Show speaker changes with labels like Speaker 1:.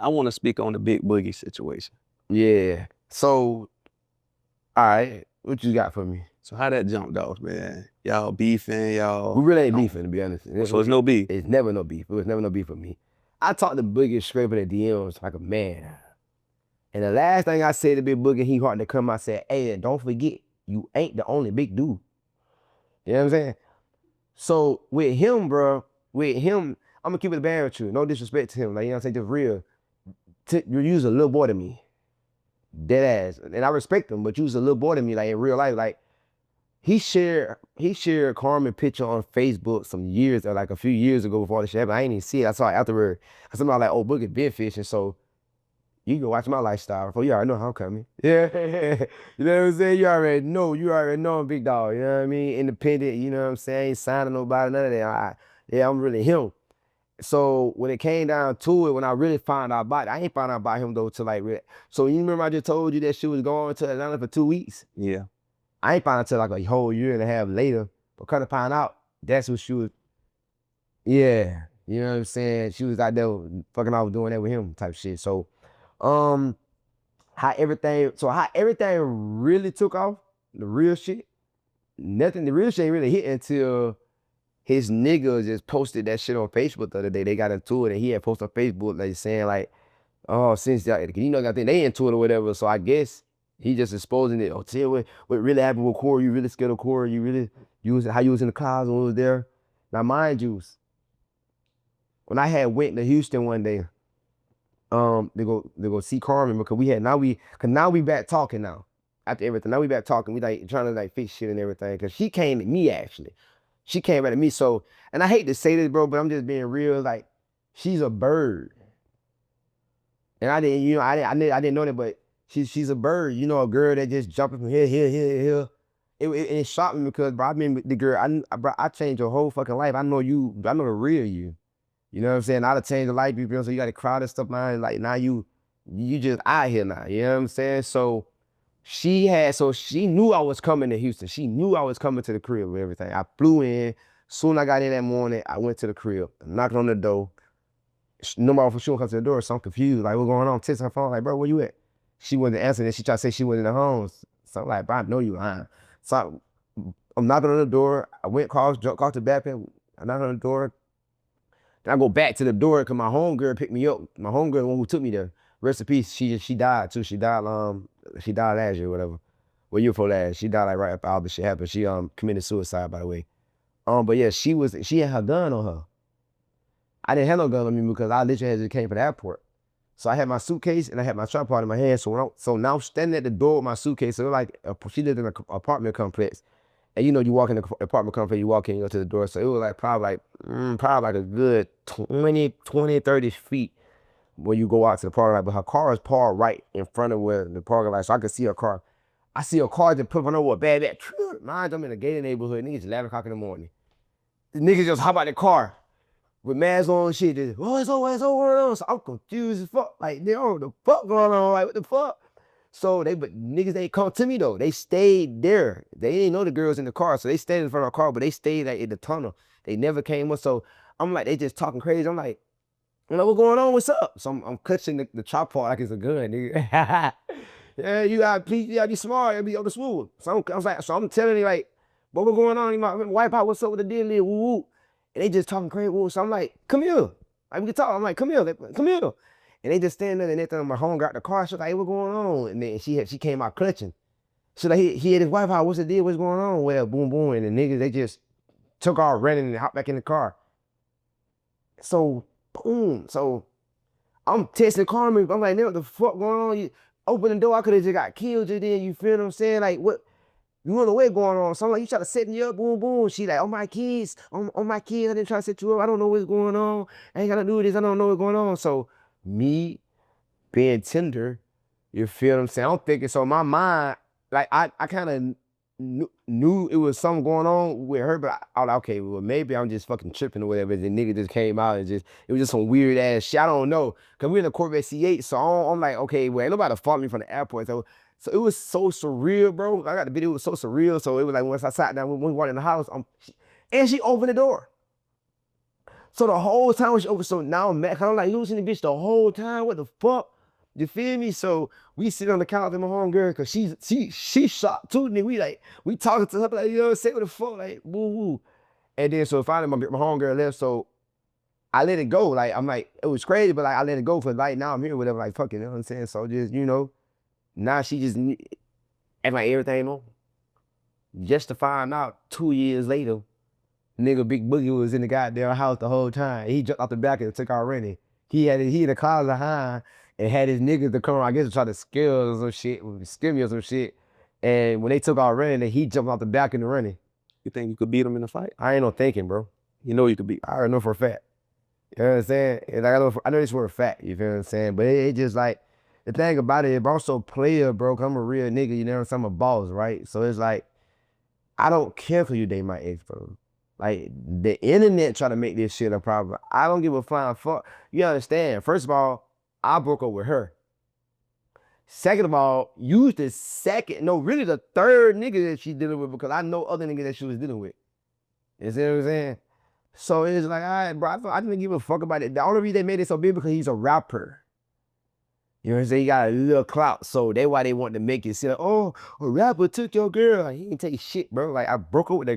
Speaker 1: I want to speak on the Big Boogie situation.
Speaker 2: Yeah. So, all right, what you got for me?
Speaker 1: So how that jumped off, man? Y'all beefing, y'all.
Speaker 2: We really ain't beefing, to be honest.
Speaker 1: So it's no beef.
Speaker 2: It's never no beef. It was never no beef for me. I talked to Boogie straight up in the DMs like a man. And the last thing I said to Big Boogie, he hard to come. I said, hey, don't forget, you ain't the only big dude. You know what I'm saying? So with him, bro, I'm gonna keep it a band with you. No disrespect to him. Like, you know what I'm saying? Just real. You was a little boy to me. Dead ass. And I respect him, but you was a little boy to me, like in real life. Like, he shared Carmen picture on Facebook some years, or like a few years ago before the shit happened. I ain't even see it. I saw it afterward. I saw like, oh, Boogie been fishing, so you can watch my lifestyle before you already know how I'm coming. Yeah. You know what I'm saying? You already know I'm big dog. You know what I mean? Independent, you know what I'm saying? I ain't signing nobody, none of that. I'm really him. So when it came down to it, when I really found out about it, I ain't found out about him though till like, so you remember I just told you that she was going to Atlanta for 2 weeks?
Speaker 1: Yeah.
Speaker 2: I ain't found out till like a whole year and a half later, but kind of find out that's what she was, yeah. You know what I'm saying? She was out there fucking off doing that with him type shit. So, how everything really took off, the real shit, the real shit ain't really hit until his nigga just posted that shit on Facebook the other day. They got into it and he had posted on Facebook like saying like, oh, since that, you know, I think they into it or whatever. So I guess he just exposing it. Oh, tell what really happened with Corey. You really scared of Corey. How you was in the cars when we was there. Now, mind you, when I had went to Houston one day, they go see Carmen because now we back talking now. After everything, now we back talking. We like trying to like fix shit and everything. Cause she came at me actually. She came back at me. So, and I hate to say this, bro, but I'm just being real. Like, she's a bird. And I didn't, you know, I didn't know that, but she's a bird. You know, a girl that just jumping from here. It shocked me because, bro, I mean, the girl, I changed your whole fucking life. I know the real you. You know what I'm saying? I'd have changed the life, people, so you got to crowd and stuff now. Like, now you just out here now. You know what I'm saying? So she knew I was coming to Houston. She knew I was coming to the crib and everything. I flew in. Soon I got in that morning, I went to the crib, knocked on the door. Nobody for sure come to the door, so I'm confused. Like, what's going on? Text her phone, like, bro, where you at? She wasn't answering. She tried to say she wasn't in the home. So I'm like, bro, I know you lying. So I'm knocking on the door. I went, called the backpack. I knocked on the door. Then I go back to the door because my homegirl picked me up. My homegirl, the one who took me there. Rest in peace. She died too. She died last year or whatever. Well, year before last. She died like right after all this shit happened. She committed suicide, by the way. But yeah, she had her gun on her. I didn't have no gun on me because I literally had just came from the airport. So I had my suitcase and I had my tripod in my hand. So now I'm standing at the door with my suitcase. So like she lived in an apartment complex. And you know, you walk in the apartment complex, you walk in, you go to the door. So it was like probably like a good 20, 30 feet when you go out to the parking lot. But her car is parked right in front of where the parking lot. So I could see her car. I see her car just put on over a bad. Mind, I'm in a gated neighborhood. Niggas 11 o'clock in the morning. The niggas just hop out the car with masks on and shit. Just, it's over. So I'm confused as fuck. Like, what the fuck going on? Like, what the fuck? So but niggas ain't come to me though. They stayed there. They didn't know the girls in the car, so they stayed in front of the car, but they stayed like in the tunnel. They never came up. So I'm like, they just talking crazy. I'm like, what's going on? What's up? So I'm clutching the chop part like it's a gun, nigga. Yeah, you gotta be smart. You gotta be on the smooth. So I'm telling you, like, what going on? You might wipe out. What's up with the deal? Woo. And they just talking crazy. Woo. So I'm like, come here. Like, we can talk. I'm like, come here. And they just stand there and they thought my home got the car. She was like, hey, what's going on? And then she came out clutching. So like, he had his wife out. What's the deal? What's going on? Well, boom. And the niggas, they just took off running and hopped back in the car. So, boom. So I'm texting Carmen. I'm like, what the fuck going on? You open the door. I could have just got killed just then. You feel what I'm saying? Like, what? You don't know what's going on. So I'm like, you try to set me up, boom. She like, my kids, on my kids. I didn't try to set you up. I don't know what's going on. I ain't got to do this. I don't know what's going on. So me being tender, you feel what I'm saying? I'm thinking, so my mind, like, I kind of knew it was something going on with her, but I was like, okay, well, maybe I'm just fucking tripping or whatever. The nigga just came out and it was just some weird ass shit. I don't know. Because we're in a Corvette C8, so I'm like, okay, well, ain't nobody fought me from the airport. So it was so surreal, bro. I got the video, it was so surreal. So it was like, once I sat down, when we walked in the house, and she opened the door. So the whole time was over. So now I'm mad. I'm like, losing the bitch the whole time. What the fuck? You feel me? So we sit on the couch with my homegirl because she shocked too. And we talking to her like, yo, say what the fuck, like woo woo. And then so finally my homegirl left. So I let it go. Like I'm like, it was crazy, but like I let it go for like now I'm here, whatever. Like fucking, you know what I'm saying? So just now she just and like everything on. Just to find out 2 years later, nigga Big Boogie was in the goddamn house the whole time. He jumped out the back and took out running. He in the closet behind and had his niggas to come around, I guess to try to scare me or some shit. And when they took out running, he jumped out the back and running.
Speaker 1: You think you could beat him in a fight?
Speaker 2: I ain't no thinking, bro.
Speaker 1: You know you could beat him.
Speaker 2: I already know for a fact. You know what I'm saying? And I know this for a fact, you feel what I'm saying? But it just like, the thing about it, bro, I'm so player, bro, 'cause I'm a real nigga, you know what I'm saying? I'm a boss, right? So it's like, I don't care for you date my ex, bro. Like, the internet try to make this shit a problem. I don't give a flying fuck. You understand? First of all, I broke up with her. Second of all, you the really the third nigga that she dealing with because I know other niggas that she was dealing with. You see what I'm saying? So it's like, all right, bro, I didn't give a fuck about it. The only reason they made it so big because he's a rapper. You know what I'm saying? He got a little clout. So that's why they want to make it seem like, oh, a rapper took your girl. He didn't take shit, bro. Like, I broke up with that girl.